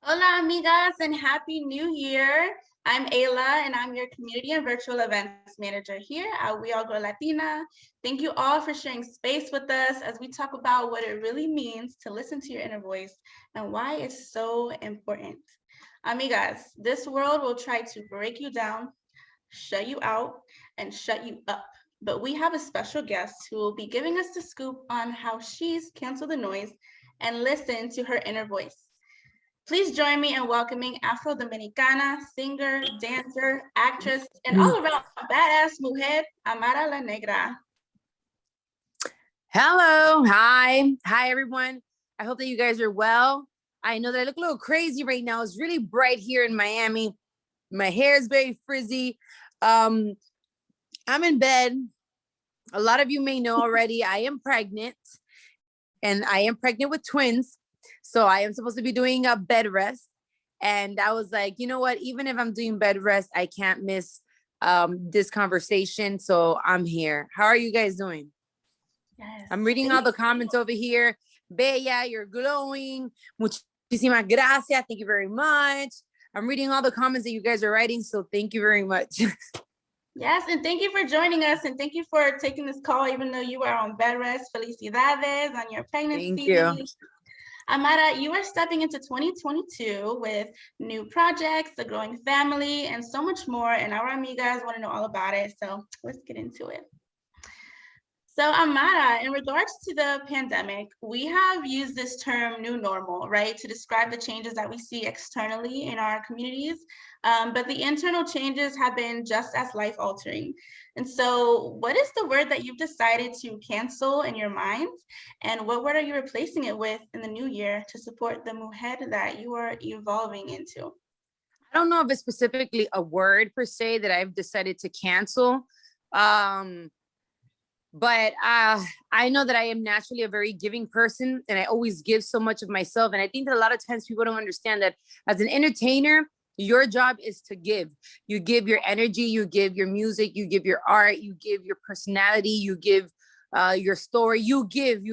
Hola, amigas, and Happy New Year. I'm Ayla, and I'm your Community and Virtual Events Manager here at We All Grow Latina. Thank you all for sharing space with us as we talk about what it really means to listen to your inner voice and why it's so important. Amigas, this world will try to break you down, shut you out, and shut you up. But we have a special guest who will be giving us the scoop on how she's canceled the noise and listened to her inner voice. Please join me in welcoming Afro-Dominicana, singer, dancer, actress, and all-around badass mujer, Amara La Negra. Hello. Hi, everyone. I hope that you guys are well. I know that I look a little crazy right now. It's really bright here in Miami. My hair is very frizzy. I'm in bed. A lot of you may know already, I am pregnant, and I am pregnant with twins. So I am supposed to be doing a bed rest. And I was like, you know what? Even if I'm doing bed rest, I can't miss this conversation. So I'm here. How are you guys doing? Yes. I'm reading all the comments over here. Bella, you're glowing. Muchísimas gracias. Thank you very much. I'm reading all the comments that you guys are writing. So thank you very much. Yes, and thank you for joining us, and thank you for taking this call, even though you are on bed rest. Felicidades on your pregnancy. Thank you. Amara, you are stepping into 2022 with new projects, a growing family, and so much more. And our amigas want to know all about it. So let's get into it. So Amara, in regards to the pandemic, we have used this term new normal, right, to describe the changes that we see externally in our communities. But the internal changes have been just as life altering. And so what is the word that you've decided to cancel in your mind? And what word are you replacing it with in the new year to support the mujer that you are evolving into? I don't know if it's specifically a word per se that I've decided to cancel. But I know that I am naturally a very giving person, and I always give so much of myself. And I think that a lot of times people don't understand that as an entertainer, your job is to give. You give your energy, you give your music, you give your art, you give your personality, you give your story, you give.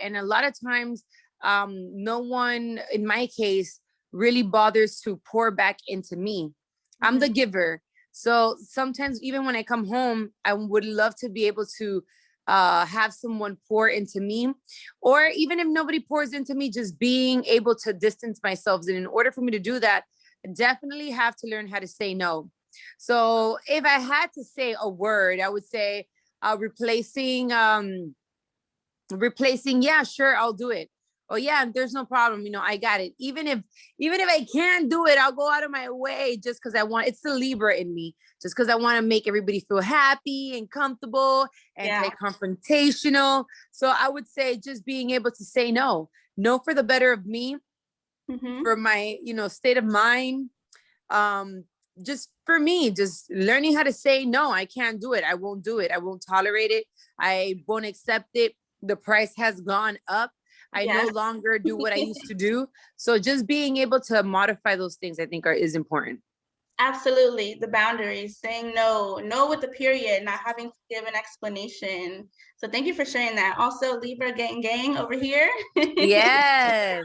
And a lot of times, no one, in my case, really bothers to pour back into me. I'm the giver. So sometimes even when I come home, I would love to be able to have someone pour into me, or even if nobody pours into me, just being able to distance myself. And in order for me to do that, I definitely have to learn how to say no. So if I had to say a word, I would say replacing, yeah, sure, I'll do it. Oh yeah, there's no problem, I got it. Even if I can't do it, I'll go out of my way just because I want. It's the Libra in me, just because I want to make everybody feel happy and comfortable and Yeah. take confrontational. So I would say just being able to say no for the better of me, for my state of mind, just for me, just learning how to say no. I can't do it, I won't do it, I won't tolerate it, I won't accept it. The price has gone up. I no longer do what I used to do. So just being able to modify those things, I think is important. Absolutely. The boundaries, saying no with the period, not having to give an explanation. So thank you for sharing that. Also, Libra gang over here. Yes.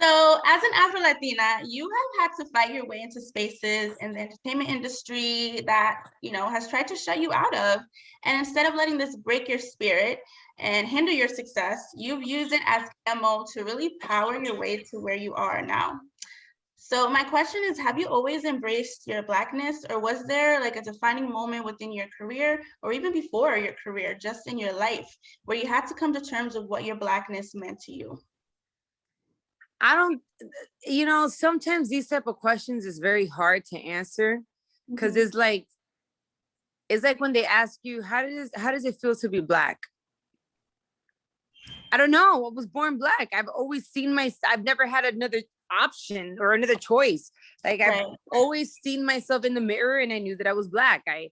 So as an Afro-Latina, you have had to fight your way into spaces in the entertainment industry that, has tried to shut you out of. And instead of letting this break your spirit and hinder your success, you've used it as ammo to really power your way to where you are now. So my question is, have you always embraced your Blackness, or was there like a defining moment within your career or even before your career, just in your life, where you had to come to terms with what your Blackness meant to you? I don't, sometimes these type of questions is very hard to answer, because it's like when they ask you, how does it feel to be Black? I don't know. I was born Black. I've always seen I've never had another option or another choice. Like I've always seen myself in the mirror and I knew that I was Black. I,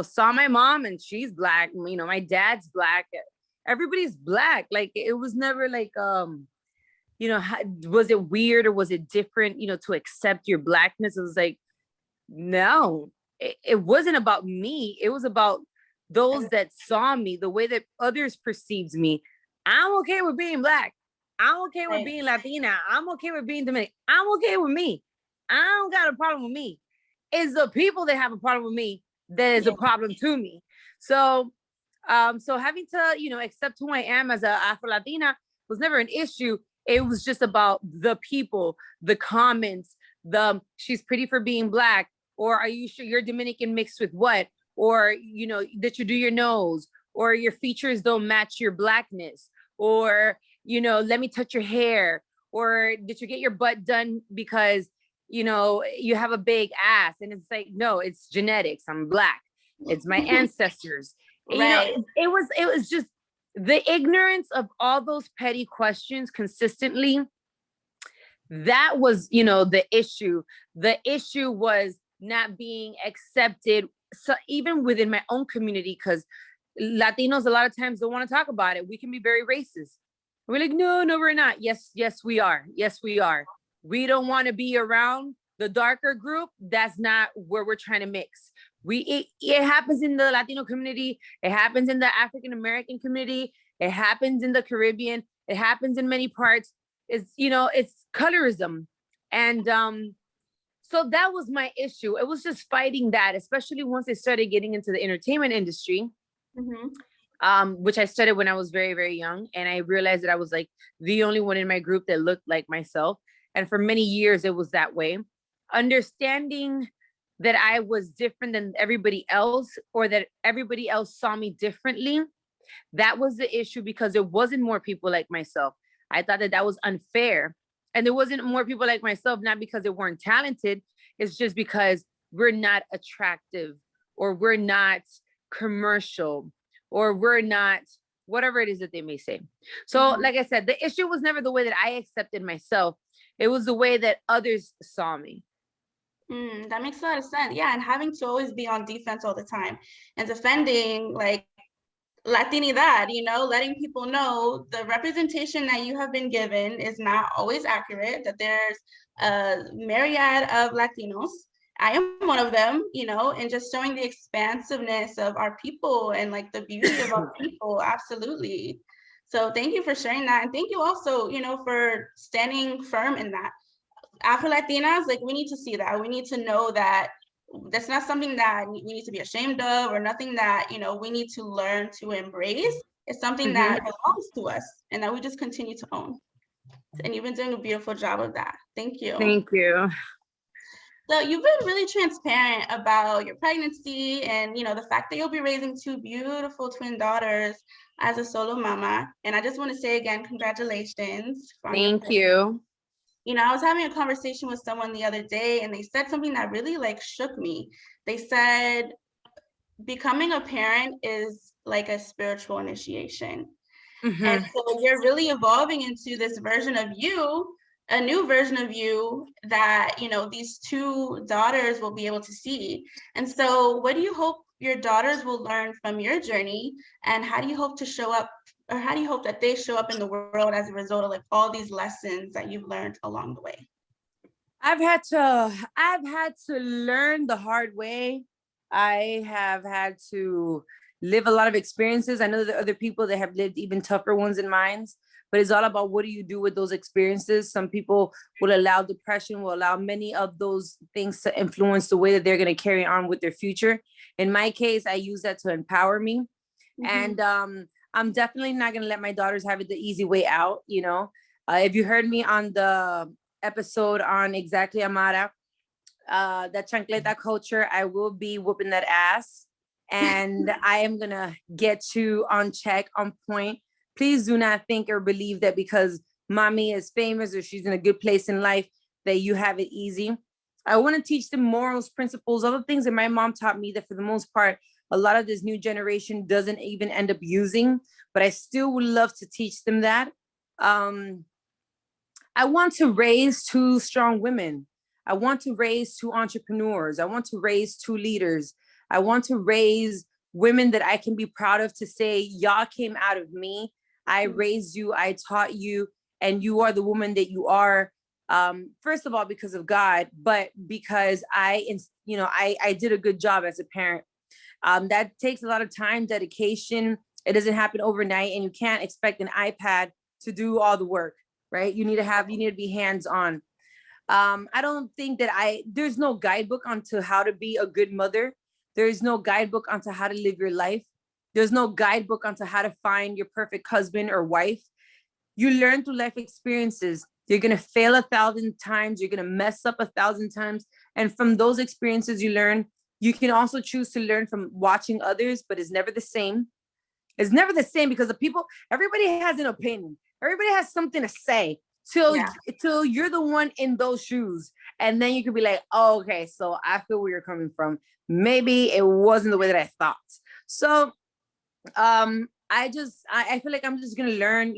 saw my mom and she's Black. My dad's Black. Everybody's Black. Like it was never like, was it weird or was it different, to accept your Blackness? It was like, no, it wasn't about me. It was about those that saw me, the way that others perceived me. I'm okay with being Black. I'm okay with Right. being Latina. I'm okay with being Dominican. I'm okay with me. I don't got a problem with me. It's the people that have a problem with me that is Yeah. a problem to me. So, so having to, accept who I am as a Afro Latina was never an issue. It was just about the people, the comments, the she's pretty for being black, or are you sure you're Dominican mixed with what? Or, that you do your nose, or your features don't match your blackness, or, let me touch your hair, or did you get your butt done because, you have a big ass? And it's like, no, it's genetics. I'm black. It's my ancestors. Right. It was just the ignorance of all those petty questions consistently. That was, the issue. The issue was not being accepted. So even within my own community, because Latinos a lot of times don't want to talk about it. We can be very racist. We're like, no, we're not. Yes, we are. Yes, we are. We don't want to be around the darker group. That's not where we're trying to mix. It happens in the Latino community. It happens in the African American community. It happens in the Caribbean. It happens in many parts. It's colorism. And so that was my issue. It was just fighting that, especially once I started getting into the entertainment industry, which I started when I was very, very young. And I realized that I was like the only one in my group that looked like myself. And for many years, it was that way. Understanding that I was different than everybody else, or that everybody else saw me differently, that was the issue, because there wasn't more people like myself. I thought that was unfair. And there wasn't more people like myself, not because they weren't talented. It's just because we're not attractive, or we're not commercial, or we're not whatever it is that they may say. So, like I said, the issue was never the way that I accepted myself. It was the way that others saw me. That makes a lot of sense. Yeah, and having to always be on defense all the time and defending like Latinidad, letting people know the representation that you have been given is not always accurate, that there's a myriad of Latinos. I am one of them, and just showing the expansiveness of our people and like the beauty of our people. Absolutely. So thank you for sharing that. And thank you also, for standing firm in that. Afro Latinas, like we need to see that. We need to know that that's not something that we need to be ashamed of, or nothing that, we need to learn to embrace. It's something that belongs to us and that we just continue to own. And you've been doing a beautiful job of that. Thank you. Thank you. So you've been really transparent about your pregnancy and, the fact that you'll be raising two beautiful twin daughters as a solo mama. And I just want to say again, congratulations. Thank you. I was having a conversation with someone the other day, and they said something that really like shook me. They said, becoming a parent is like a spiritual initiation. And so you're really evolving into this version of you, a new version of you that, these two daughters will be able to see. And so what do you hope your daughters will learn from your journey? And how do you hope to show up, or how do you hope that they show up in the world as a result of like all these lessons that you've learned along the way? I've had to learn the hard way. I have had to live a lot of experiences. I know that there are other people that have lived even tougher ones than mine, but it's all about what do you do with those experiences. Some people will allow depression, will allow many of those things to influence the way that they're going to carry on with their future. In my case, I use that to empower me. And I'm definitely not going to let my daughters have it the easy way out. If you heard me on the episode on Exactly Amara, that chancleta culture, I will be whooping that ass. And I am going to get you on check, on point. Please do not think or believe that because mommy is famous or she's in a good place in life that you have it easy. I want to teach them morals, principles, other things that my mom taught me that for the most part, a lot of this new generation doesn't even end up using, but I still would love to teach them that. I want to raise two strong women. I want to raise two entrepreneurs. I want to raise two leaders. I want to raise women that I can be proud of to say, y'all came out of me. I raised you, I taught you, and you are the woman that you are. First of all, because of God, but because I did a good job as a parent. That takes a lot of time, dedication. It doesn't happen overnight, and you can't expect an iPad to do all the work. right? You need to be hands-on. I don't think that there's no guidebook onto how to be a good mother. There is no guidebook onto how to live your life. There's no guidebook onto how to find your perfect husband or wife. You learn through life experiences. You're going to fail 1,000 times. You're going to mess up 1,000 times. And from those experiences you learn, you can also choose to learn from watching others, but it's never the same. It's never the same because everybody has an opinion. Everybody has something to say till you're the one in those shoes. And then you could be like, oh, okay, so I feel where you're coming from. Maybe it wasn't the way that I thought. So I feel like I'm just gonna learn,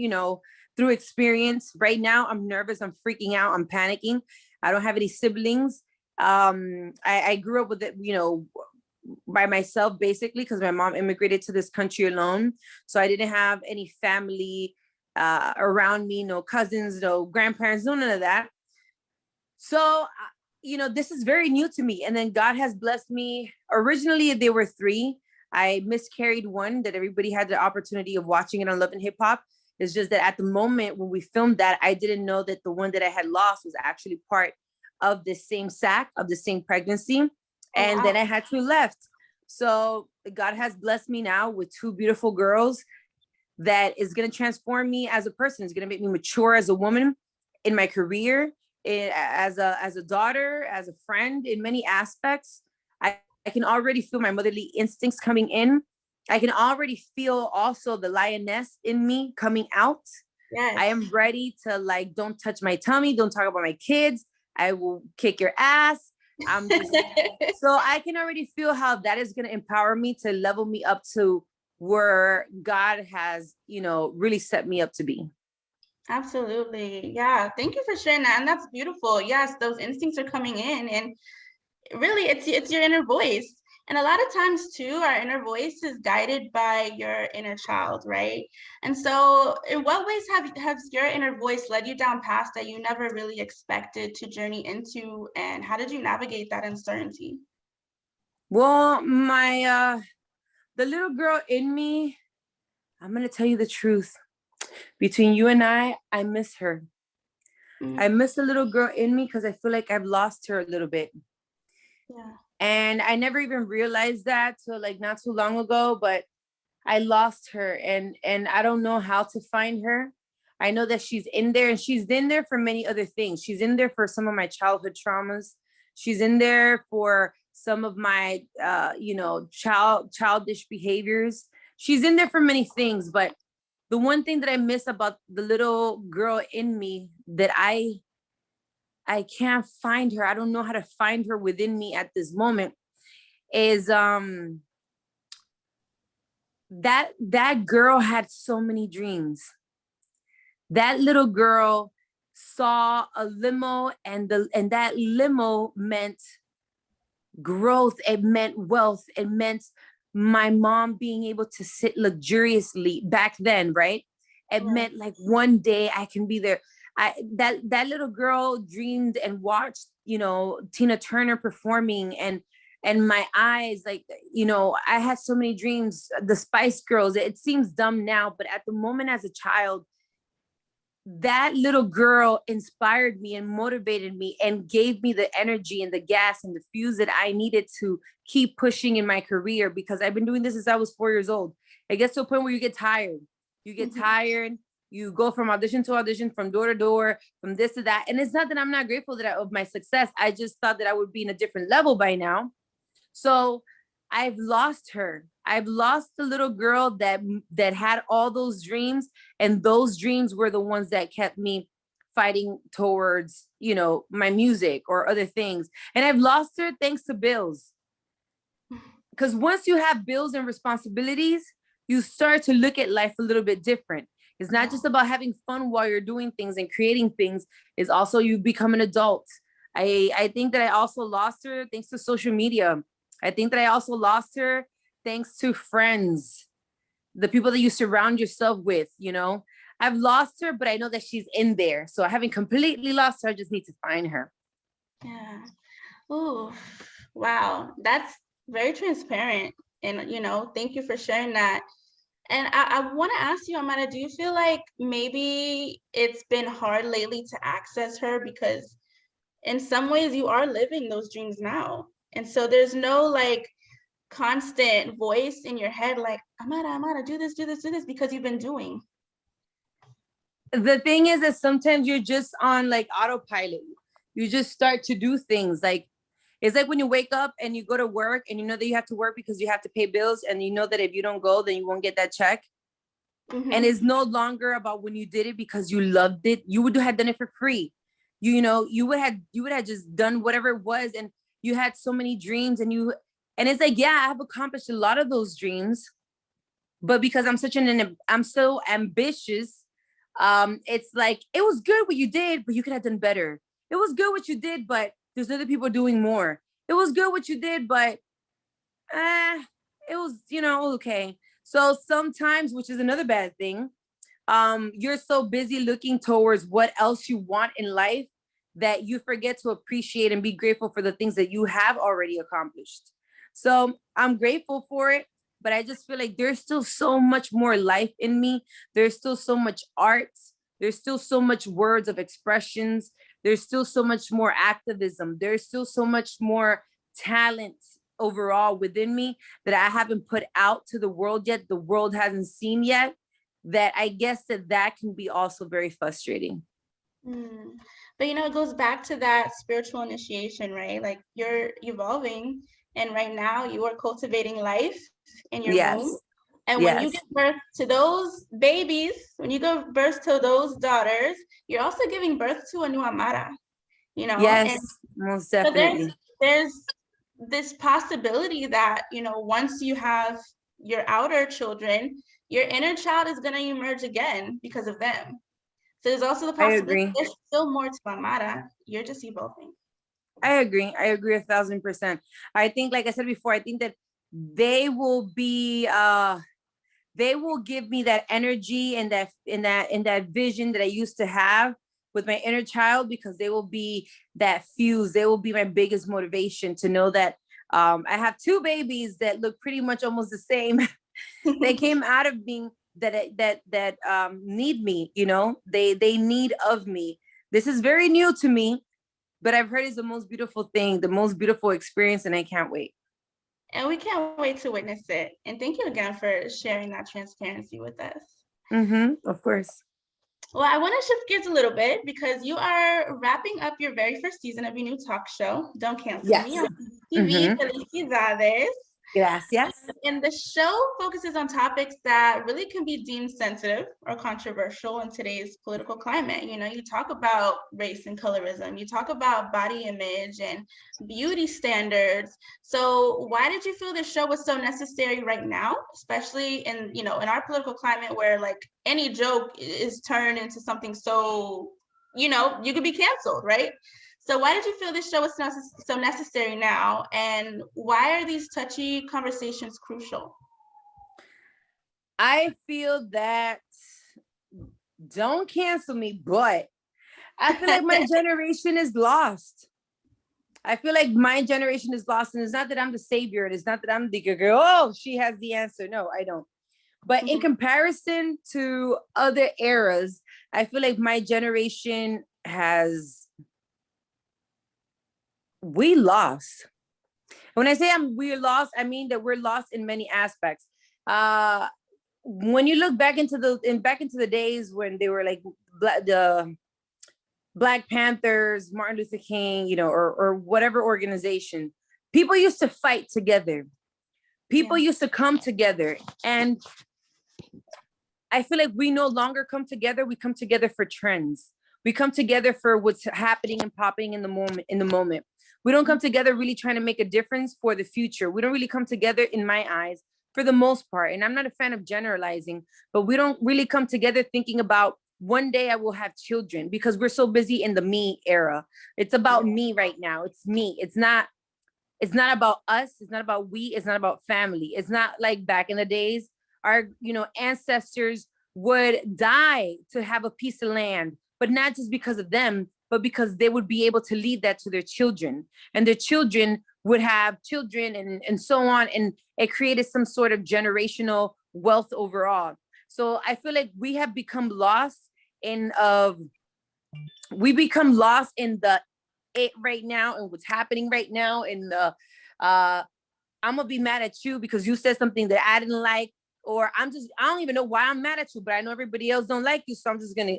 through experience. Right now, I'm nervous, I'm freaking out, I'm panicking. I don't have any siblings. I grew up with it, by myself basically because my mom immigrated to this country alone. So I didn't have any family around me, no cousins, no grandparents, none of that. So, this is very new to me. And then God has blessed me. Originally, there were 3. I miscarried one that everybody had the opportunity of watching it on Love and Hip Hop. It's just that at the moment when we filmed that, I didn't know that the one that I had lost was actually part of the same sac, of the same pregnancy. And then I had 2 left. So God has blessed me now with 2 beautiful girls that is going to transform me as a person. It's going to make me mature as a woman, in my career, as a daughter, as a friend, in many aspects. I can already feel my motherly instincts coming in. I can already feel also the lioness in me coming out. Yes. I am ready to, like, don't touch my tummy, don't talk about my kids. I will kick your ass. I'm just so I can already feel how that is going to empower me to level me up to where God has, really set me up to be. Absolutely. Yeah. Thank you for sharing that. And that's beautiful. Yes, those instincts are coming in, and really it's your inner voice. And a lot of times too, our inner voice is guided by your inner child, right? And so in what ways has your inner voice led you down paths that you never really expected to journey into, and how did you navigate that uncertainty? Well, the little girl in me, I'm going to tell you the truth. Between you and I miss her. Mm-hmm. I miss the little girl in me because I feel like I've lost her a little bit. Yeah. And I never even realized that till like not too long ago, but I lost her, and I don't know how to find her. I know that she's in there, and she's in there for many other things. She's in there for some of my childhood traumas. She's in there for some of my childish behaviors. She's in there for many things, but the one thing that I miss about the little girl in me that I can't find her, I don't know how to find her within me at this moment, is that girl had so many dreams. That little girl saw a limo, and that limo meant growth, it meant wealth, it meant my mom being able to sit luxuriously back then, right? It meant like one day I can be there. That little girl dreamed and watched, Tina Turner performing, and my eyes, like, I had so many dreams. The Spice Girls, it seems dumb now, but at the moment as a child, that little girl inspired me and motivated me and gave me the energy and the gas and the fuse that I needed to keep pushing in my career, because I've been doing this since I was 4 years old. It gets to a point where you get tired. You go from audition to audition, from door to door, from this to that. And it's not that I'm not grateful of my success. I just thought that I would be in a different level by now. So I've lost her. I've lost the little girl that had all those dreams, and those dreams were the ones that kept me fighting towards, my music or other things. And I've lost her thanks to bills. Because once you have bills and responsibilities, you start to look at life a little bit different. It's not just about having fun while you're doing things and creating things. It's also you become an adult. I think that I also lost her thanks to social media. I think that I also lost her thanks to friends, the people that you surround yourself with, I've lost her, but I know that she's in there. So I haven't completely lost her. I just need to find her. Yeah. Oh, wow. That's very transparent. And, thank you for sharing that. And I want to ask you, Amara, do you feel like maybe it's been hard lately to access her because in some ways you are living those dreams now. And so there's no like constant voice in your head like, Amara, do this, because you've been doing. The thing is that sometimes you're just on like autopilot. You just start to do things like, it's like when you wake up and you go to work and you know that you have to work because you have to pay bills, and you know that if you don't go, then you won't get that check. Mhm. And it's no longer about when you did it because you loved it. You would have done it for free. You would have just done whatever it was, and you had so many dreams, and it's like, yeah, I have accomplished a lot of those dreams, but because I'm so ambitious, it's like, it was good what you did, but you could have done better. It was good what you did, but there's other people doing more. It was good what you did, but it was, okay. So sometimes, which is another bad thing, you're so busy looking towards what else you want in life that you forget to appreciate and be grateful for the things that you have already accomplished. So I'm grateful for it, but I just feel like there's still so much more life in me. There's still so much art. There's still so much words of expressions. There's still so much more activism. There's still so much more talent overall within me that I haven't put out to the world yet. The world hasn't seen yet. That I guess that can be also very frustrating. But it goes back to that spiritual initiation, right? Like you're evolving, and right now you are cultivating life in your womb. Yes. And when you give birth to those babies, when you give birth to those daughters, you're also giving birth to a new Amara, Yes, and most so definitely. there's this possibility that, once you have your outer children, your inner child is going to emerge again because of them. So there's also the possibility there's still more to Amara. You're just evolving. I agree 1,000%. I think, like I said before, I think that they will give me that energy and that vision that I used to have with my inner child, because they will be that fuse. They will be my biggest motivation to know that I have two babies that look pretty much almost the same. They came out of me that need me, they need of me. This is very new to me, but I've heard it's the most beautiful thing, the most beautiful experience, and I can't wait. And we can't wait to witness it. And thank you again for sharing that transparency with us. Of course. Well, I want to shift gears a little bit because you are wrapping up your very first season of your new talk show, Don't Cancel Me, on TV, Felicidades. Gracias. And the show focuses on topics that really can be deemed sensitive or controversial in today's political climate. You talk about race and colorism, you talk about body image and beauty standards. So why did you feel this show was so necessary right now, especially in our political climate where like any joke is turned into something so, you could be canceled, right? So why did you feel this show was so necessary now? And why are these touchy conversations crucial? I feel that, don't cancel me, but I feel like my generation is lost. I feel like my generation is lost. And it's not that I'm the savior. It's not that I'm the girl, oh, she has the answer. No, I don't. But in comparison to other eras, I feel like my generation we lost. When I say we're lost, I mean that we're lost in many aspects. When you look back into the days when they were like the Black Panthers, Martin Luther King, or whatever organization, people used to fight together. People used to come together, and I feel like we no longer come together. We come together for trends. We come together for what's happening and popping in the moment. We don't come together really trying to make a difference for the future. We don't really come together, in my eyes, for the most part. And I'm not a fan of generalizing, but we don't really come together thinking about one day I will have children, because we're so busy in the me era. It's about me right now. It's me. It's not about us. It's not about we. It's not about family. It's not like back in the days, our ancestors would die to have a piece of land, but not just because of them, but because they would be able to leave that to their children, and their children would have children, and so on. And it created some sort of generational wealth overall. So I feel like we have become lost in the it right now and what's happening right now in the I'm gonna be mad at you because you said something that I didn't like, or I don't even know why I'm mad at you, but I know everybody else don't like you, so I'm just gonna,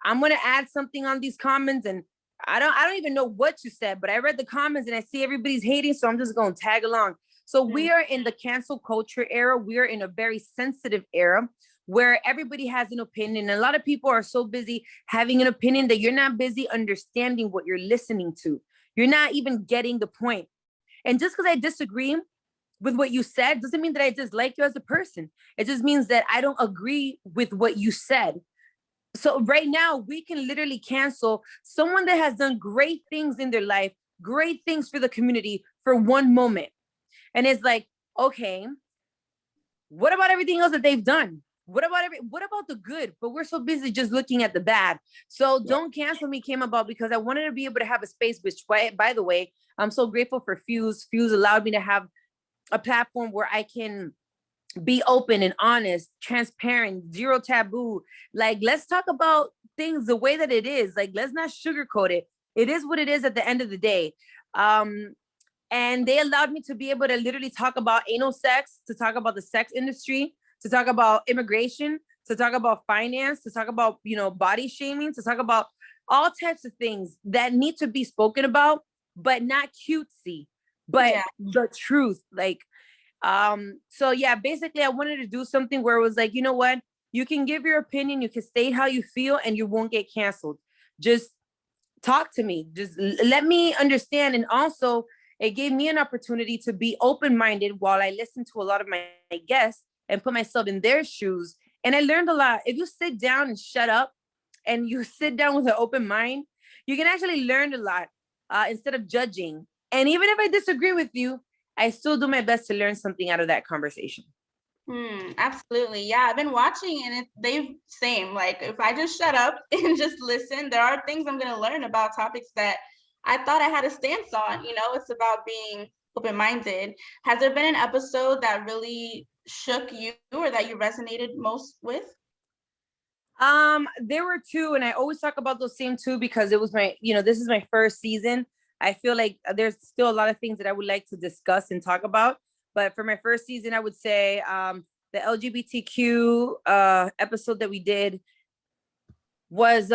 I'm gonna add something on these comments, and I don't even know what you said, but I read the comments and I see everybody's hating, so I'm just gonna tag along. So we are in the cancel culture era. We are in a very sensitive era where everybody has an opinion. And a lot of people are so busy having an opinion that you're not busy understanding what you're listening to. You're not even getting the point. And just because I disagree with what you said doesn't mean that I dislike you as a person. It just means that I don't agree with what you said. So right now we can literally cancel someone that has done great things in their life, great things for the community for one moment. And it's like, okay, what about everything else that they've done? What about the good? But we're so busy just looking at the bad. So Don't Cancel Me came about because I wanted to be able to have a space, which by the way, I'm so grateful for Fuse. Fuse allowed me to have a platform where I can be open and honest, transparent, zero taboo. Like, let's talk about things the way that it is. Like, let's not sugarcoat it. It is what it is at the end of the day. And they allowed me to be able to literally talk about anal sex, to talk about the sex industry, to talk about immigration, to talk about finance, to talk about, body shaming, to talk about all types of things that need to be spoken about, but not cutesy, but the truth. Like, so yeah, basically I wanted to do something where it was like, you know what? You can give your opinion, you can state how you feel, and you won't get canceled. Just talk to me. Just let me understand. And also, it gave me an opportunity to be open-minded while I listened to a lot of my guests and put myself in their shoes. And I learned a lot. If you sit down and shut up and you sit down with an open mind, you can actually learn a lot instead of judging. And even if I disagree with you, I still do my best to learn something out of that conversation. Absolutely. Yeah, I've been watching and they've same. Like if I just shut up and just listen, there are things I'm going to learn about topics that I thought I had a stance on. It's about being open-minded. Has there been an episode that really shook you or that you resonated most with? There were two, and I always talk about those same two because it was this is my first season. I feel like there's still a lot of things that I would like to discuss and talk about. But for my first season, I would say the LGBTQ episode that we did was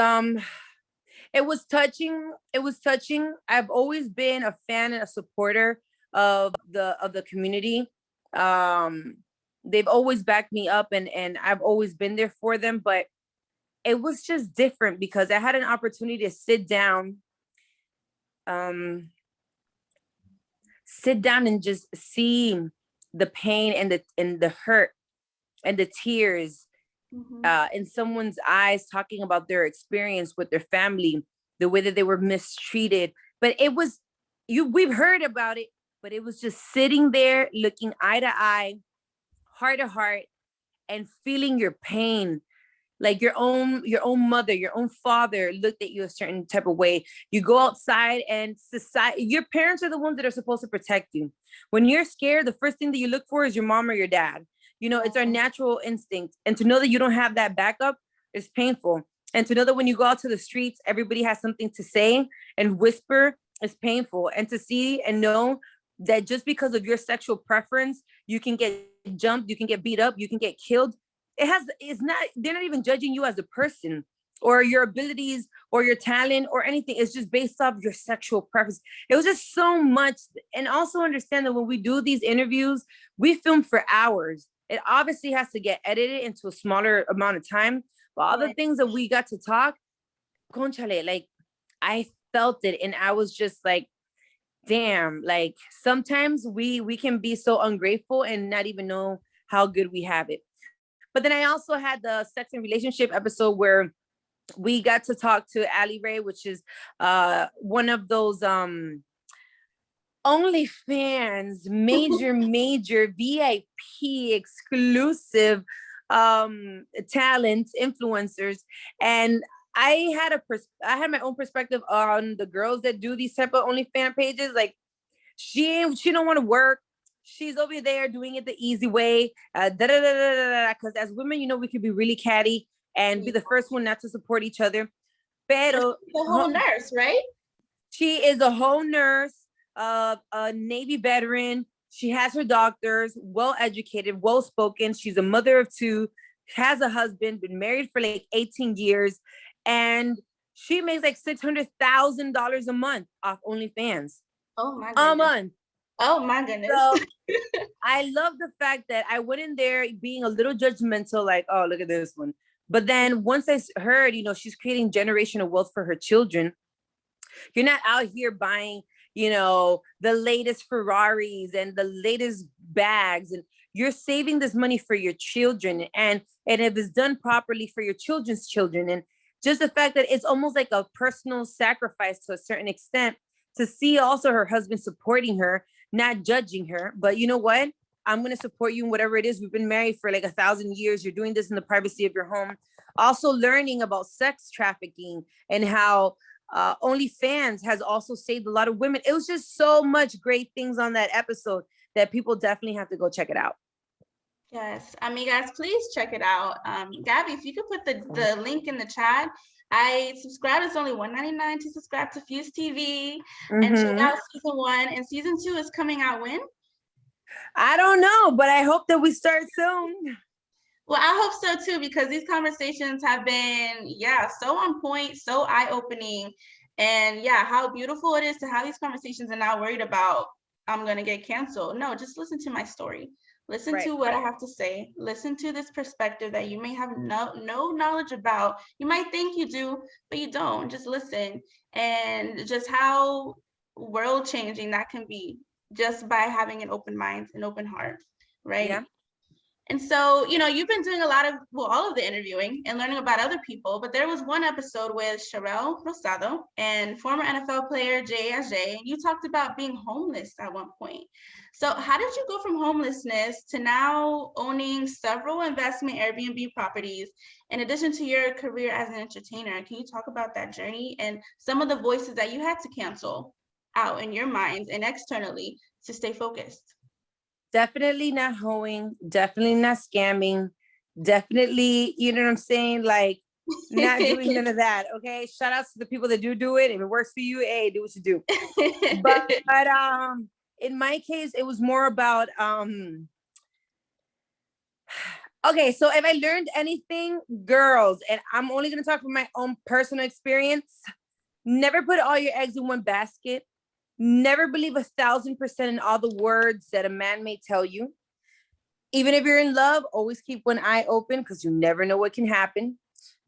it was touching. It was touching. I've always been a fan and a supporter of the community. They've always backed me up, and I've always been there for them. But it was just different because I had an opportunity to sit down and just see the pain and the hurt and the tears in someone's eyes, talking about their experience with their family, the way that they were mistreated. But it was we've heard about it, but it was just sitting there looking eye to eye, heart to heart, and feeling your pain. Like your own mother, your own father looked at you a certain type of way. You go outside and your parents are the ones that are supposed to protect you. When you're scared, the first thing that you look for is your mom or your dad. It's our natural instinct. And to know that you don't have that backup is painful. And to know that when you go out to the streets, everybody has something to say and whisper is painful. And to see and know that just because of your sexual preference, you can get jumped, you can get beat up, you can get killed. They're not even judging you as a person or your abilities or your talent or anything. It's just based off your sexual preference. It was just so much. And also understand that when we do these interviews, we film for hours. It obviously has to get edited into a smaller amount of time. But all the things that we got to talk, conchale, like I felt it. And I was just like, damn, like sometimes we can be so ungrateful and not even know how good we have it. But then I also had the sex and relationship episode where we got to talk to Ali Ray, which is one of those OnlyFans major VIP exclusive talents, influencers. And I had my own perspective on the girls that do these type of OnlyFans pages. Like she don't want to work. she's over there doing it the easy way. Because as women, you know, we could be really catty and be the first one not to support each other. Pero The whole nurse, right? she is a whole nurse, a Navy veteran. She has her doctors, well educated, well spoken. She's a mother of two, has a husband, been married for like 18 years, and she makes like $600,000 a month off OnlyFans. Oh my A goodness. month. Oh my goodness. So I love the fact that I went in there being a little judgmental, like, oh, look at this one. But then once I heard, you know, she's creating generational wealth for her children. You're not out here buying, you know, the latest Ferraris and the latest bags, and you're saving this money for your children. And if it's done properly for your children's children, and just the fact that it's almost like a personal sacrifice to a certain extent, to see also her husband supporting her, not judging her, but you know what? I'm going to support you in whatever it is. We've been married for like 1,000 years. You're doing this in the privacy of your home. Also learning about sex trafficking and how OnlyFans has also saved a lot of women. It was just so much great things on that episode that people definitely have to go check it out. Yes, amigas, please check it out. Gabby, if you could put the link in the chat. I subscribe. It's only $1.99 to subscribe to Fuse TV and check out season 1. And season 2 is coming out when? I don't know, but I hope that we start soon. Well, I hope so too, because these conversations have been, so on point, so eye-opening. And how beautiful it is to have these conversations and not worried about, I'm going to get canceled. No, just listen to my story. Listen to what I have to say. Listen to this perspective that you may have no knowledge about. You might think you do, but you don't. Just listen. And just how world changing that can be just by having an open mind, an open heart, right? Yeah. And so, you know, you've been doing all of the interviewing and learning about other people, but there was one episode with Sherelle Rosado and former NFL player Jay Ajay, and you talked about being homeless at one point. So how did you go from homelessness to now owning several investment Airbnb properties, in addition to your career as an entertainer? Can you talk about that journey and some of the voices that you had to cancel out in your mind and externally to stay focused? Definitely not hoeing, definitely not scamming, definitely, you know what I'm saying? Like, not doing none of that. Okay. Shout outs to the people that do it. If it works for you, hey, do what you do. But in my case, it was more about okay, so if I learned anything, girls, and I'm only gonna talk from my own personal experience, never put all your eggs in one basket. Never believe 1,000% in all the words that a man may tell you. Even if you're in love, always keep one eye open because you never know what can happen.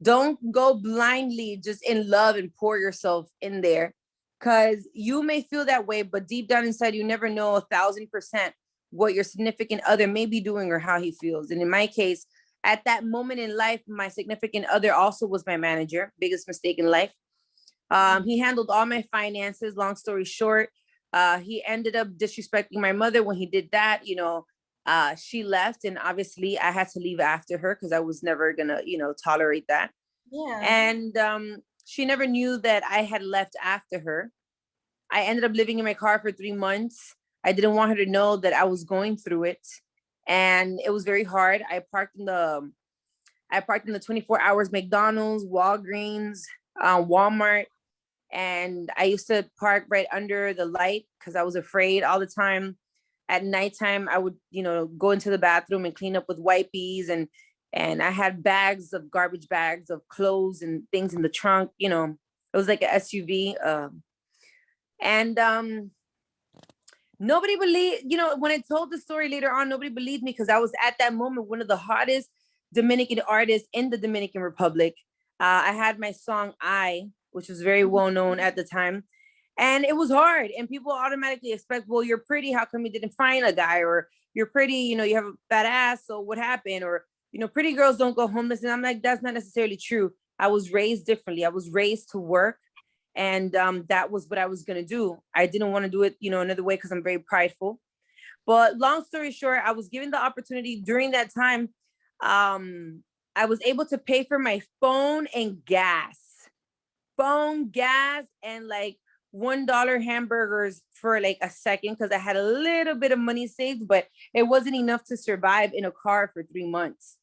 Don't go blindly just in love and pour yourself in there, because you may feel that way, but deep down inside, you never know 1,000% what your significant other may be doing or how he feels. And in my case, at that moment in life, my significant other also was my manager. Biggest mistake in life. He handled all my finances. Long story short, he ended up disrespecting my mother. When he did that, you know, she left, and obviously I had to leave after her because I was never gonna, you know, tolerate that. Yeah. And she never knew that I had left after her. I ended up living in my car for 3 months. I didn't want her to know that I was going through it, and it was very hard. I parked in the 24 hours McDonald's, Walgreens, Walmart. And I used to park right under the light because I was afraid all the time. At nighttime, I would, you know, go into the bathroom and clean up with wipes, and I had garbage bags of clothes and things in the trunk. You know, it was like an SUV. And nobody believed, you know, when I told the story later on, nobody believed me because I was at that moment one of the hottest Dominican artists in the Dominican Republic. I had my song I, which was very well known at the time. And it was hard. And people automatically expect, well, you're pretty. How come you didn't find a guy? Or you're pretty, you know, you have a fat ass. So what happened? Or, you know, pretty girls don't go homeless. And I'm like, that's not necessarily true. I was raised differently. I was raised to work. And that was what I was going to do. I didn't want to do it, you know, another way because I'm very prideful. But long story short, I was given the opportunity during that time. I was able to pay for my phone, gas, and like $1 hamburgers for like a second because I had a little bit of money saved, but it wasn't enough to survive in a car for 3 months.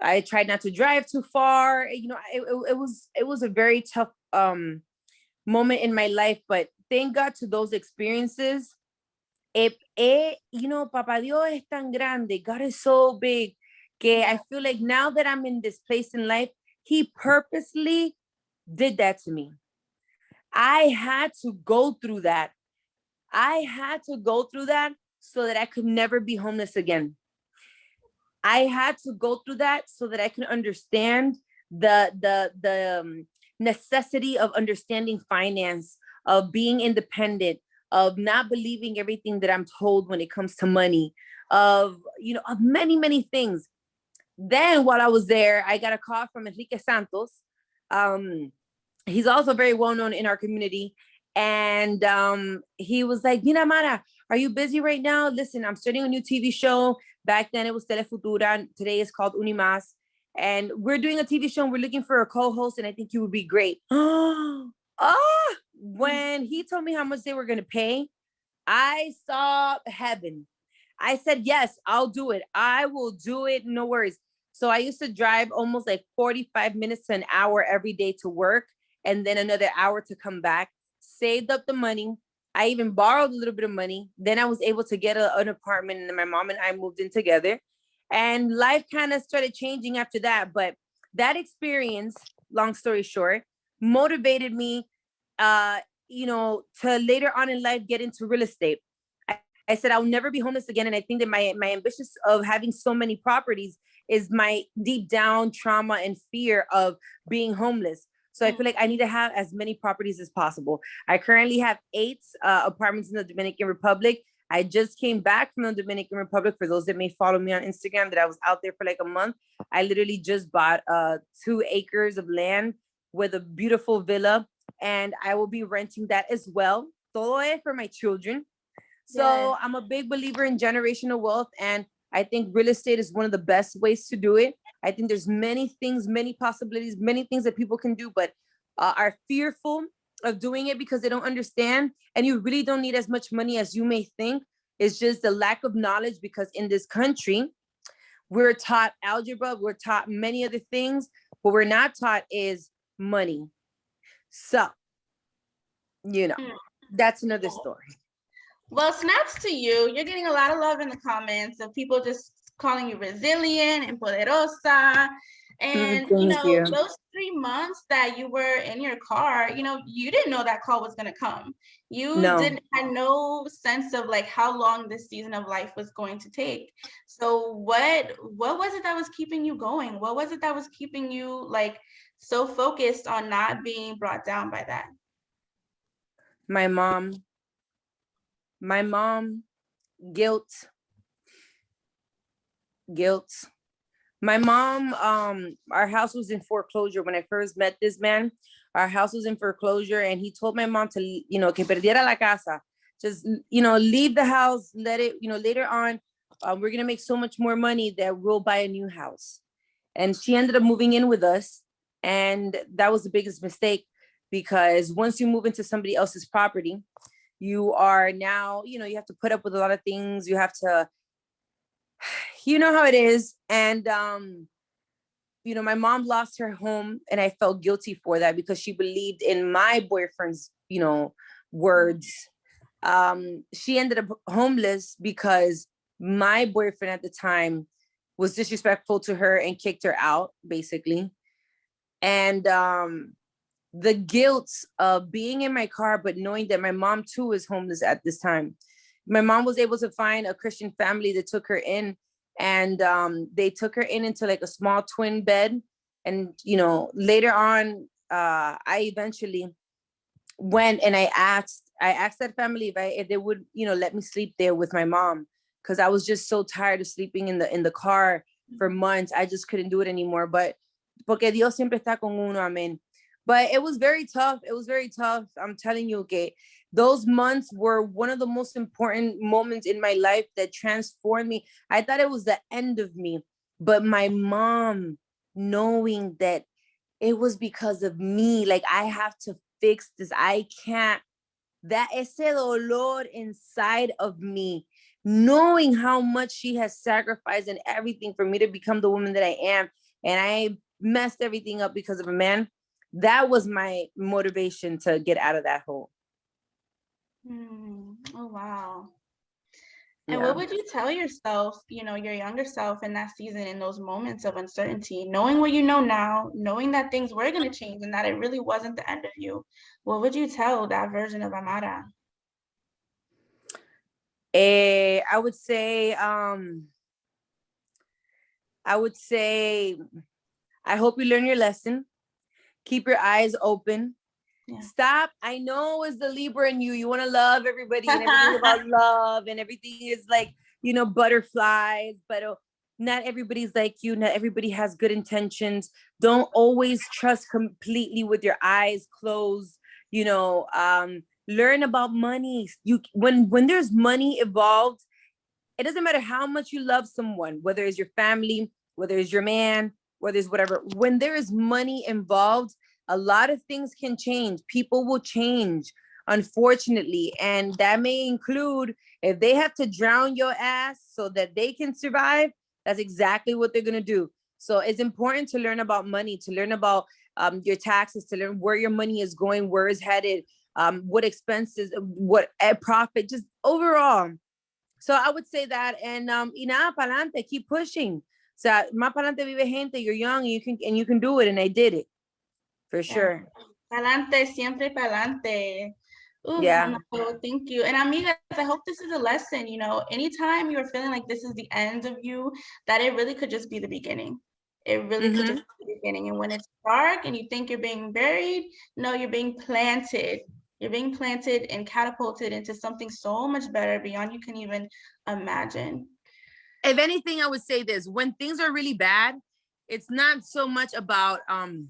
I tried not to drive too far. You know, it was a very tough moment in my life, but thank God to those experiences. You know, Papa Dios es tan grande. God is so big. Que I feel like now that I'm in this place in life, He purposely did that to me. I had to go through that. I had to go through that so that I could never be homeless again. I had to go through that so that I could understand the necessity of understanding finance, of being independent, of not believing everything that I'm told when it comes to money, of of many things. Then while I was there, I got a call from Enrique Santos. He's also very well known in our community. And he was like, Mira, Mara, are you busy right now? Listen, I'm starting a new TV show. Back then it was Telefutura. Today it's called Unimas. And we're doing a TV show and we're looking for a co-host. And I think you would be great. When he told me how much they were going to pay, I saw heaven. I said, yes, I'll do it. I will do it. No worries. So I used to drive almost like 45 minutes to an hour every day to work and then another hour to come back, saved up the money. I even borrowed a little bit of money. Then I was able to get an apartment and then my mom and I moved in together. And life kind of started changing after that. But that experience, long story short, motivated me, to later on in life get into real estate. I said I'll never be homeless again. And I think that my ambitions of having so many properties is my deep down trauma and fear of being homeless. So I feel like I need to have as many properties as possible. I currently have 8 apartments in the Dominican Republic. I just came back from the Dominican Republic. For those that may follow me on Instagram, that I was out there for like a month. I literally just bought 2 acres of land with a beautiful villa, and I will be renting that as well. Todo es for my children. So yes. I'm a big believer in generational wealth, and I think real estate is one of the best ways to do it. I think there's many things, many possibilities, many things that people can do, but are fearful of doing it because they don't understand. And you really don't need as much money as you may think. It's just the lack of knowledge, because in this country, we're taught algebra, we're taught many other things. What we're not taught is money. So, that's another story. Well, snaps to you. You're getting a lot of love in the comments of people just calling you resilient and poderosa. And, those 3 months that you were in your car, you didn't know that call was going to come. You had no sense of like how long this season of life was going to take. So what was it that was keeping you going? What was it that was keeping you like so focused on not being brought down by that? My mom, guilt. My mom, our house was in foreclosure. When I first met this man, our house was in foreclosure, and he told my mom to, que perdiera la casa. Just, leave the house, let it, later on, we're going to make so much more money that we'll buy a new house. And she ended up moving in with us. And that was the biggest mistake, because once you move into somebody else's property, you are now, you have to put up with a lot of things. You have to, you know how it is. And, my mom lost her home, and I felt guilty for that because she believed in my boyfriend's, words. She ended up homeless because my boyfriend at the time was disrespectful to her and kicked her out, basically. And, the guilt of being in my car, but knowing that my mom too is homeless at this time. My mom was able to find a Christian family that took her in, and they took her in into like a small twin bed. And, later on, I eventually went and I asked that family if they would, let me sleep there with my mom, because I was just so tired of sleeping in the car for months. I just couldn't do it anymore. But porque Dios siempre está con uno, amen. But it was very tough. I'm telling you, okay, those months were one of the most important moments in my life that transformed me. I thought it was the end of me, but my mom, knowing that it was because of me, like I have to fix this. I can't that ese dolor inside of me, knowing how much she has sacrificed and everything for me to become the woman that I am, and I messed everything up because of a man, that was my motivation to get out of that hole. Oh, wow. And Yeah. what would you tell yourself, your younger self in that season, in those moments of uncertainty, knowing what you know now, knowing that things were going to change and that it really wasn't the end of you? What would you tell that version of Amara? I would say, I hope you learn your lesson. Keep your eyes open. Yeah. Stop. I know it's the Libra in you. You want to love everybody and everything's about love and everything is like, butterflies, but not everybody's like you. Not everybody has good intentions. Don't always trust completely with your eyes closed. Learn about money. When there's money involved, it doesn't matter how much you love someone, whether it's your family, whether it's your man, whether it's whatever. When there is money involved, a lot of things can change. People will change, unfortunately. And that may include if they have to drown your ass so that they can survive, that's exactly what they're going to do. So it's important to learn about money, to learn about your taxes, to learn where your money is going, where it's headed, what expenses, what profit, just overall. So I would say that, and y nada, pa'lante, keep pushing. So más pa'lante vive gente, you're young, and you can do it, and I did it, for sure. Pa'lante, siempre pa'lante. Yeah. Thank you. And amigas, I hope this is a lesson, anytime you're feeling like this is the end of you, that it really could just be the beginning. It really could just be the beginning. And when it's dark and you think you're being buried, no, you're being planted. You're being planted and catapulted into something so much better beyond you can even imagine. If anything, I would say this: when things are really bad, it's not so much about God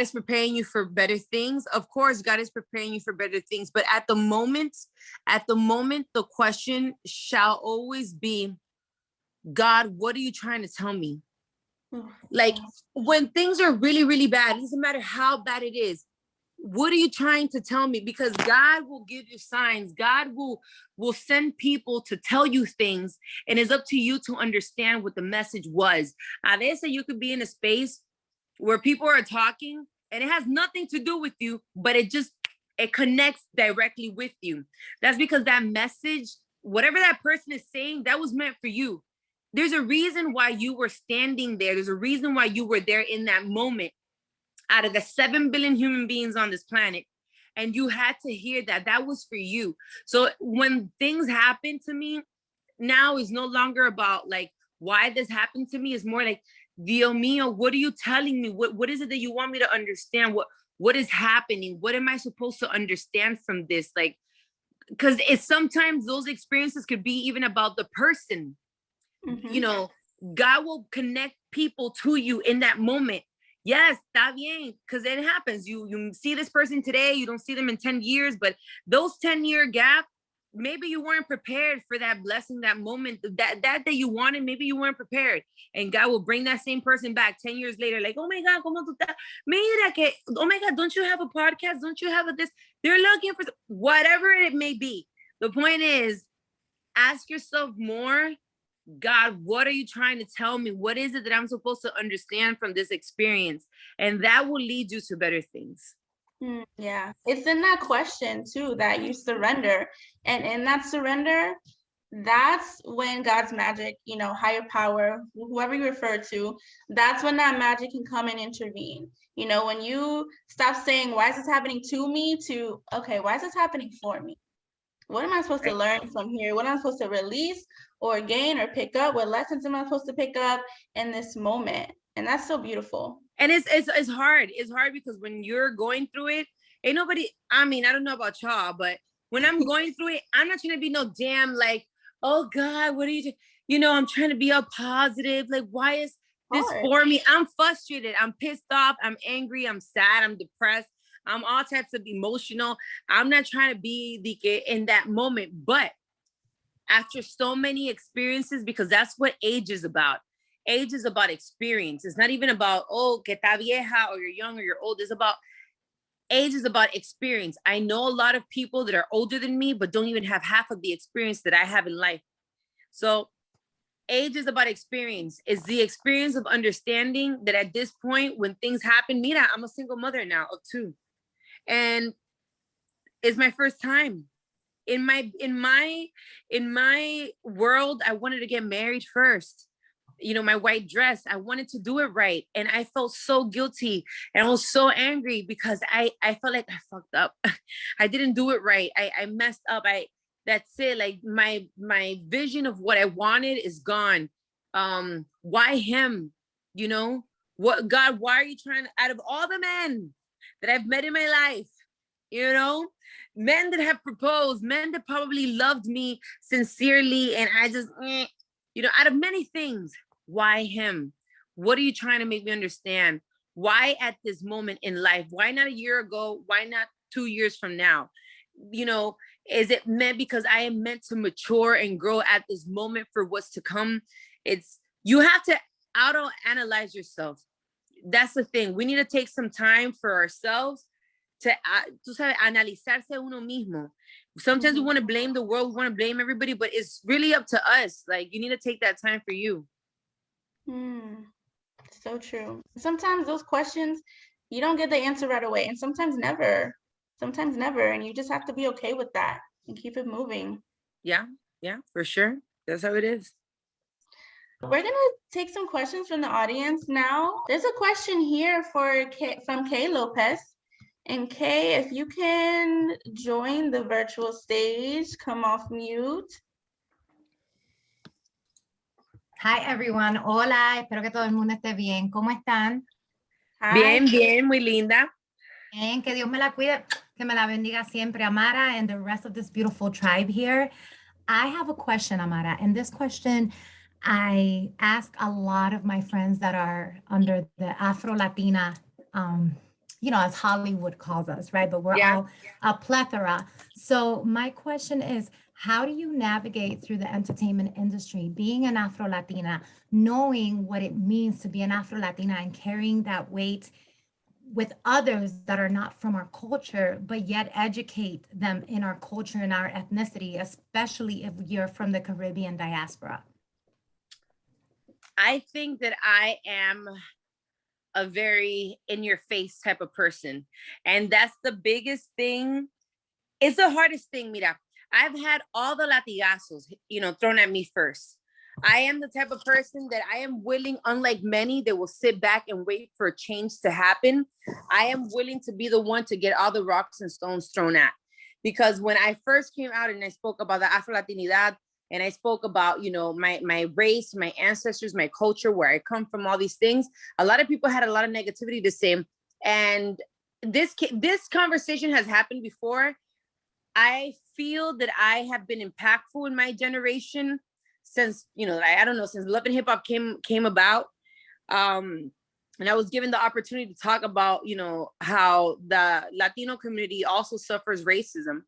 is preparing you for better things. Of course, God is preparing you for better things, but at the moment, the question shall always be, God, what are you trying to tell me? Like, when things are really, really bad, it doesn't matter how bad it is. What are you trying to tell me? Because God will give you signs. God will send people to tell you things, and it's up to you to understand what the message was. A veces you could be in a space where people are talking and it has nothing to do with you, but it connects directly with you. That's because that message, whatever that person is saying, that was meant for you. There's a reason why you were standing there. There's a reason why you were there in that moment. Out of the 7 billion human beings on this planet, and you had to hear that was for you. So when things happen to me now, is no longer about like why this happened to me. It's more like, Dio mio, what are you telling me? What is it that you want me to understand? What is happening? What am I supposed to understand from this? Like, because it's sometimes those experiences could be even about the person. God will connect people to you in that moment. Yes, está bien, because it happens. You see this person today, you don't see them in 10 years, but those 10-year gap, maybe you weren't prepared for that blessing, that moment, that you wanted, maybe you weren't prepared. And God will bring that same person back 10 years later, like, oh my God, ¿cómo tú estás? Mira que, oh my God, don't you have a podcast? Don't you have a this? They're looking for whatever it may be. The point is, ask yourself more, God, what are you trying to tell me? What is it that I'm supposed to understand from this experience? And that will lead you to better things. Yeah, it's in that question too that you surrender. And in that surrender, that's when God's magic, higher power, whoever you refer to, that's when that magic can come and intervene. When you stop saying, why is this happening to me, to, okay, why is this happening for me? What am I supposed to learn from here? What am I supposed to release or gain or pick up? What lessons am I supposed to pick up in this moment? And that's so beautiful. And it's hard. It's hard because when you're going through it, ain't nobody, I mean, I don't know about y'all, but when I'm going through it, I'm not trying to be no damn like, oh God, what are you I'm trying to be all positive. Like, why is this for me? I'm frustrated. I'm pissed off. I'm angry. I'm sad. I'm depressed. I'm all types of emotional. I'm not trying to be in that moment, but after so many experiences, because that's what age is about. Age is about experience. It's not even about, oh, que está vieja, or you're young or you're old. It's about age is about experience. I know a lot of people that are older than me, but don't even have half of the experience that I have in life. So age is about experience. It's the experience of understanding that at this point, when things happen, mira, I'm a single mother now of 2. And it's my first time. In my world, I wanted to get married first. You know, my white dress, I wanted to do it right. And I felt so guilty and I was so angry because I felt like I fucked up. I didn't do it right. I messed up. That's it. Like my vision of what I wanted is gone. Why him? You know, what, God, why are you trying to, out of all the men that I've met in my life, you know, men that have proposed, men that probably loved me sincerely, and I just, you know, out of many things, why him? What are you trying to make me understand? Why at this moment in life? Why not a year ago? Why not 2 years from now? You know, is it meant because I am meant to mature and grow at this moment for what's to come? It's, you have to auto-analyze yourself. That's the thing. We need to take some time for ourselves to, tú sabes, analizarse uno mismo. Sometimes we want to blame the world, we want to blame everybody, but it's really up to us. Like, you need to take that time for you. So true. Sometimes those questions, you don't get the answer right away, and sometimes never. Sometimes never, and you just have to be okay with that and keep it moving. Yeah, for sure. That's how it is. We're gonna take some questions from the audience now. There's a question here from Kay Lopez. And Kay, if you can join the virtual stage, come off mute. Hi everyone, hola, espero que todo el mundo esté bien. ¿Cómo están? Bien, bien, muy linda. Bien, que Dios me la cuide, que me la bendiga siempre, Amara, and the rest of this beautiful tribe here. I have a question, Amara, and this question I ask a lot of my friends that are under the Afro-Latina, you know, as Hollywood calls us, right? But we're all a plethora. So my question is, how do you navigate through the entertainment industry, being an Afro-Latina, knowing what it means to be an Afro-Latina and carrying that weight with others that are not from our culture, but yet educate them in our culture and our ethnicity, especially if you're from the Caribbean diaspora? I think that I am a very in your face type of person. And that's the biggest thing. It's the hardest thing, mira. I've had all the latigazos, you know, thrown at me first. I am the type of person that I am willing, unlike many that will sit back and wait for a change to happen. I am willing to be the one to get all the rocks and stones thrown at. Because when I first came out and I spoke about the Afro-Latinidad, and I spoke about, you know, my race, my ancestors, my culture, where I come from, all these things, a lot of people had a lot of negativity to say. And this conversation has happened before. I feel that I have been impactful in my generation since, you know, I don't know, since Love and Hip Hop came about. And I was given the opportunity to talk about, you know, how the Latino community also suffers racism.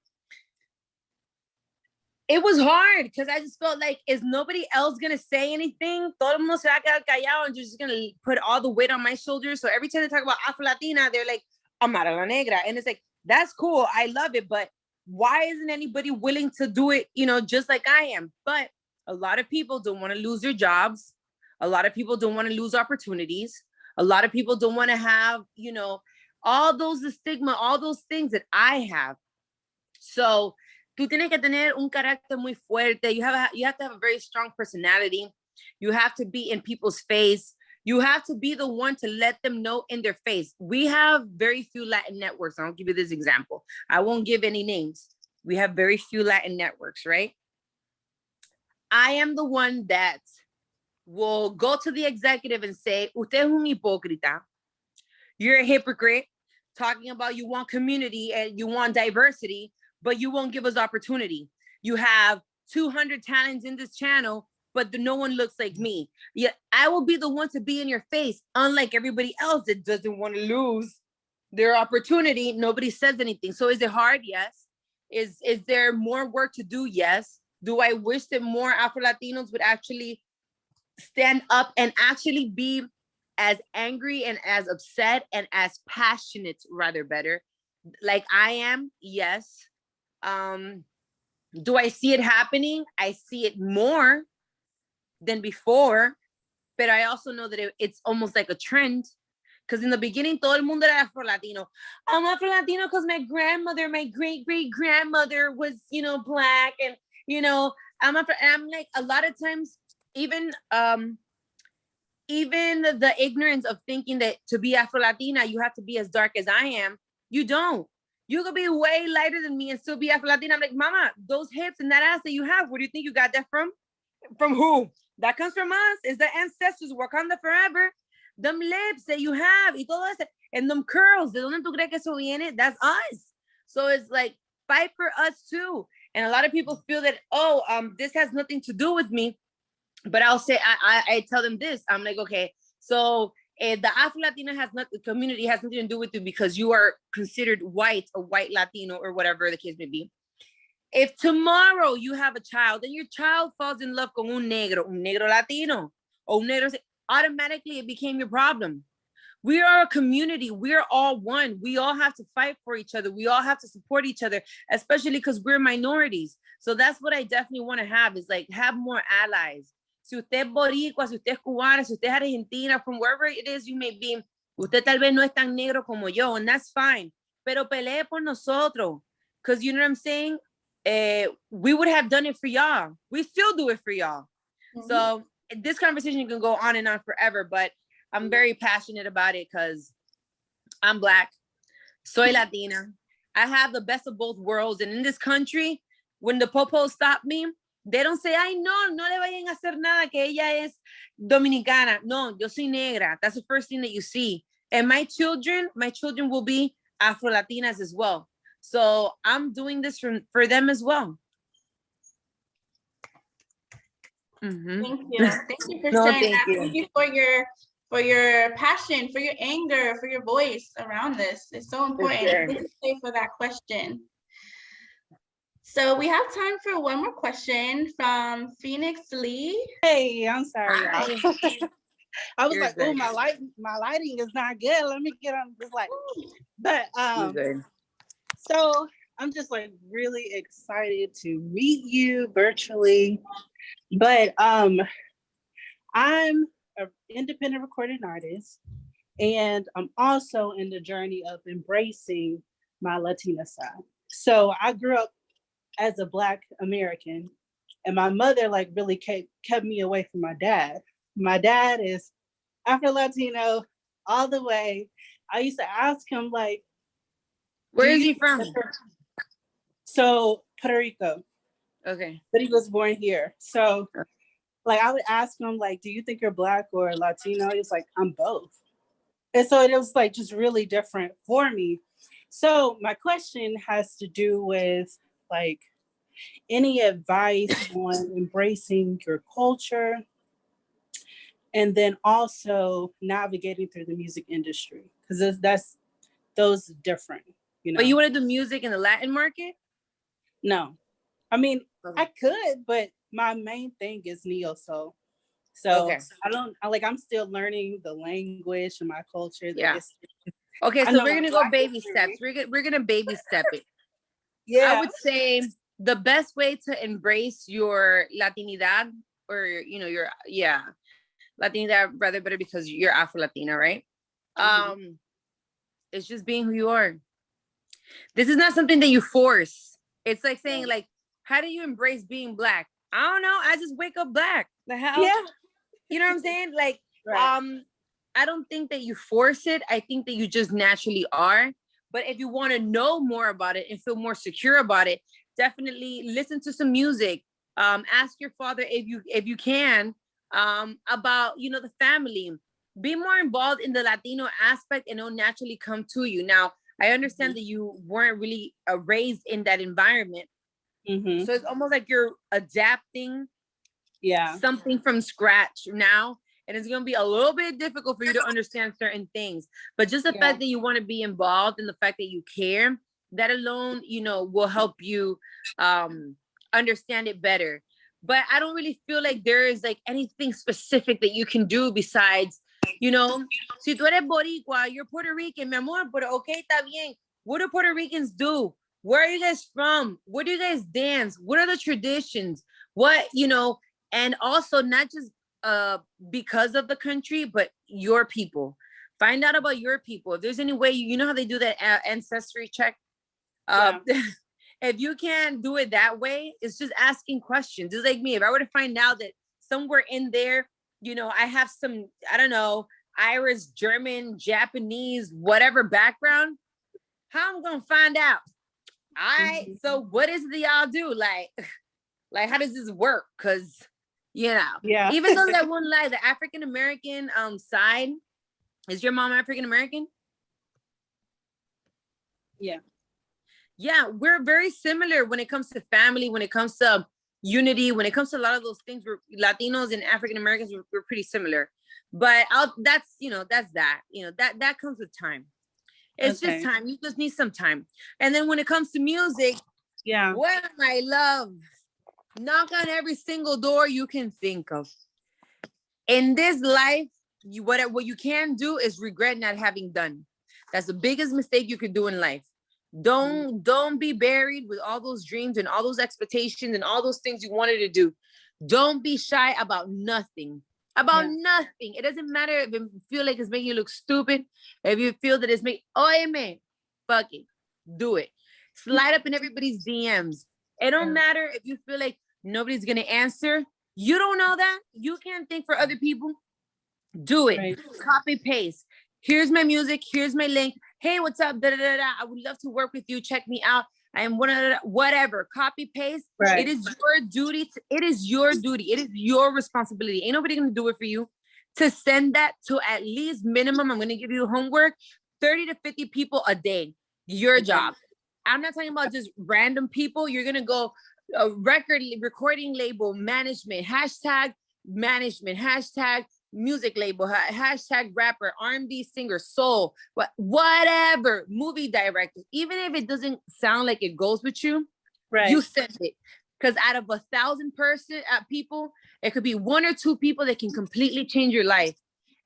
It was hard because I just felt like, is nobody else gonna say anything? Todo el mundo se va a quedar callado and you're just gonna put all the weight on my shoulders. So every time they talk about Afro-Latina, they're like, Amara la Negra. And it's like, that's cool, I love it, but why isn't anybody willing to do it, you know, just like I am? But a lot of people don't want to lose their jobs. A lot of people don't want to lose opportunities. A lot of people don't want to have, you know, all those, the stigma, all those things that I have. So tú tienes que tener un carácter muy fuerte. You have to have a very strong personality. You have to be in people's face. You have to be the one to let them know in their face. We have very few Latin networks. I'll give you this example. I won't give any names. We have very few Latin networks, right? I am the one that will go to the executive and say, usted es un hipócrita. You're a hypocrite, talking about you want community and you want diversity, but you won't give us opportunity. You have 200 talents in this channel, but no one looks like me. Yeah, I will be the one to be in your face, unlike everybody else that doesn't want to lose their opportunity. Nobody says anything. So is it hard? Yes. Is there more work to do? Yes. Do I wish that more Afro-Latinos would actually stand up and actually be as angry and as upset and as passionate, rather better, like I am, yes. Do I see it happening? I see it more than before, but I also know that it's almost like a trend. Because in the beginning, todo el mundo era Afro-Latino. I'm Afro-Latino because my grandmother, my great-great-grandmother was, Black. And, I'm like, a lot of times, even the ignorance of thinking that to be Afro-Latina, you have to be as dark as I am. You don't. You could be way lighter than me and still be Afro-Latina. I'm like, mama, those hips and that ass that you have, where do you think you got that from? From who? That comes from us. It's the ancestors, Wakanda forever. Them lips that you have, y todo eso, and them curls, ¿de dónde tú crees que eso viene? That's us. So it's like, fight for us too. And a lot of people feel that, this has nothing to do with me. But I'll say, I tell them this. I'm like, okay, so the Afro-Latina community has nothing to do with you because you are considered white, a white Latino, or whatever the case may be. If tomorrow you have a child and your child falls in love con un negro Latino, or un negro, automatically it became your problem. We are a community. We're all one. We all have to fight for each other. We all have to support each other, especially because we're minorities. So that's what I definitely want to have, is like, have more allies. Si usted es boricua, si usted es cubana, si usted es argentina, from wherever it is you may be, usted tal vez no es tan negro como yo, and that's fine. Pero pelee por nosotros. Because you know what I'm saying? We would have done it for y'all. We still do it for y'all. Mm-hmm. So this conversation can go on and on forever, but I'm very passionate about it because I'm Black, soy Latina. I have the best of both worlds. And in this country, when the popos stop me, they don't say, ay, no le vayan a hacer nada, que ella es dominicana. No, yo soy negra. That's the first thing that you see. And my children will be Afro-Latinas as well. So I'm doing this for them as well. Mm-hmm. Thank you for sharing that. Thank you for your passion, for your anger, for your voice around this. It's so important. Thank you for that question. So we have time for one more question from Phoenix Lee. Hey, I'm sorry, y'all. I was like, oh, my lighting is not good. Let me get on this light. But so I'm just like really excited to meet you virtually. But I'm an independent recording artist, and I'm also in the journey of embracing my Latina side. So I grew up as a Black American, and my mother like really kept me away from my dad. My dad is Afro-Latino all the way. I used to ask him like, where is he from? So Puerto Rico. Okay. But he was born here. So like I would ask him like, do you think you're Black or Latino? He's like, I'm both. And so it was like just really different for me. So my question has to do with like any advice on embracing your culture and then also navigating through the music industry, because those different, you know. But you want to do music in the Latin market? No, I mean, I could, but my main thing is neo soul. So I'm still learning the language and my culture. Yeah. Okay, so we're gonna go baby steps. We're gonna baby step it. Yeah. I would say the best way to embrace your Latinidad, or your Latinidad rather better because you're Afro-Latina, right? Mm-hmm. It's just being who you are. This is not something that you force. It's like saying like, how do you embrace being Black? I don't know. I just wake up Black. The hell? Yeah. You know what I'm saying? Like, I don't think that you force it. I think that you just naturally are. But if you want to know more about it and feel more secure about it, definitely listen to some music. Ask your father if you can about the family. Be more involved in the Latino aspect, and it'll naturally come to you. Now, I understand that you weren't really raised in that environment. Mm-hmm. So it's almost like you're adapting something from scratch now. And it's going to be a little bit difficult for you to understand certain things. But just the fact that you want to be involved and the fact that you care, that alone, will help you understand it better. But I don't really feel like there is like anything specific that you can do besides, si tú eres boricua, you're Puerto Rican, mi amor, but okay, está bien. What do Puerto Ricans do? Where are you guys from? Where do you guys dance? What are the traditions? What, you know, and also not just because of the country, but your people. Find out about your people. If there's any way, you know how they do that ancestry check? If you can't do it that way, it's just asking questions. It's like me. If I were to find out that somewhere in there, you know, I have some, I don't know, Irish, German, Japanese, whatever background, how am I gonna find out? So what is it that y'all do? Like how does this work? Because, you know, even though that won't lie, the African American side, is your mom African American? Yeah, we're very similar when it comes to family, when it comes to unity, when it comes to a lot of those things. We're Latinos and African Americans, we're pretty similar. But that's, you know, that's that, you know, that comes with time. It's just time. You just need some time. And then when it comes to music, well, my love, knock on every single door you can think of. In this life, what you can do is regret not having done. That's the biggest mistake you could do in life. Don't be buried with all those dreams and all those expectations and all those things you wanted to do. Don't be shy about nothing. Nothing. It doesn't matter if you feel like it's making you look stupid. If you feel that it's making, man, fuck it. Do it. Slide up in everybody's DMs. It don't matter if you feel like nobody's gonna answer. You don't know that. You can't think for other people. Do it. Right. Copy paste. Here's my music. Here's my link. Hey, what's up? Da, da, da, da. I would love to work with you. Check me out. I am whatever. Copy paste. Right. It is your duty. It is your duty. It is your responsibility. Ain't nobody gonna do it for you. To send that to at least minimum, I'm gonna give you homework, 30 to 50 people a day. Your job. I'm not talking about just random people. You're gonna go recording label management, hashtag management, hashtag music label, hashtag rapper, R&B singer, soul, whatever, movie director. Even if it doesn't sound like it goes with you, right? You send it. Because out of 1,000 people, it could be 1 or 2 people that can completely change your life.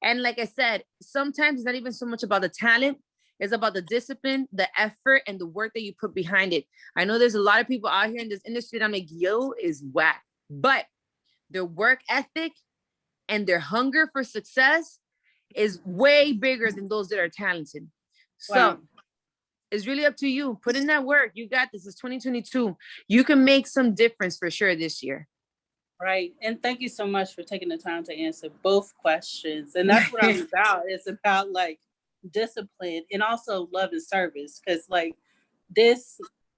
And like I said, sometimes it's not even so much about the talent. It's about the discipline, the effort, and the work that you put behind it. I know there's a lot of people out here in this industry that I'm like, yo, is whack. But their work ethic and their hunger for success is way bigger than those that are talented. So it's really up to you. Put in that work. You got this. It's 2022. You can make some difference for sure this year. Right. And thank you so much for taking the time to answer both questions. And that's what I'm about. It's about like discipline and also love and service. Because like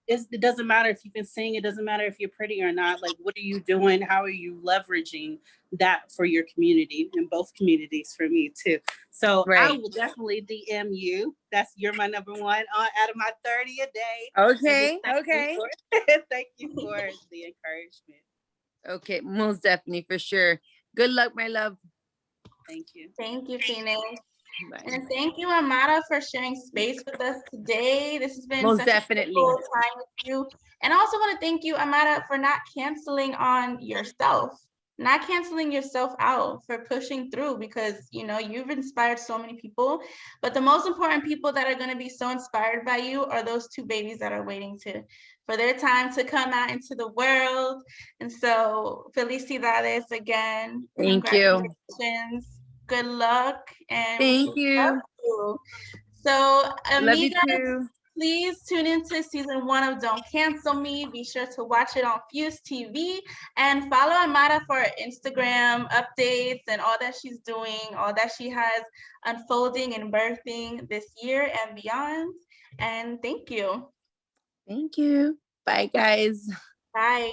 it doesn't matter if you can sing. It doesn't matter if you're pretty or not. Like, what are you doing? How are you leveraging that for your community, and both communities for me too? So I will definitely DM you. You're my number one out of my 30 a day. Okay. Thank you for the encouragement. Okay, most definitely, for sure. Good luck, my love. Thank you. Thank you, Phoenix. Bye. And thank you, Amara, for sharing space with us today. This has been most definitely a cool time with you. And I also want to thank you, Amara, for not canceling on yourself, not canceling yourself out, for pushing through, because, you know, you've inspired so many people. But the most important people that are going to be so inspired by you are those 2 babies that are waiting for their time to come out into the world. And so, felicidades again. Thank you. Good luck. And thank you. So, amigas, please tune into season 1 of Don't Cancel Me. Be sure to watch it on Fuse TV and follow Amara for Instagram updates and all that she's doing, all that she has unfolding and birthing this year and beyond. And thank you. Thank you. Bye, guys. Bye.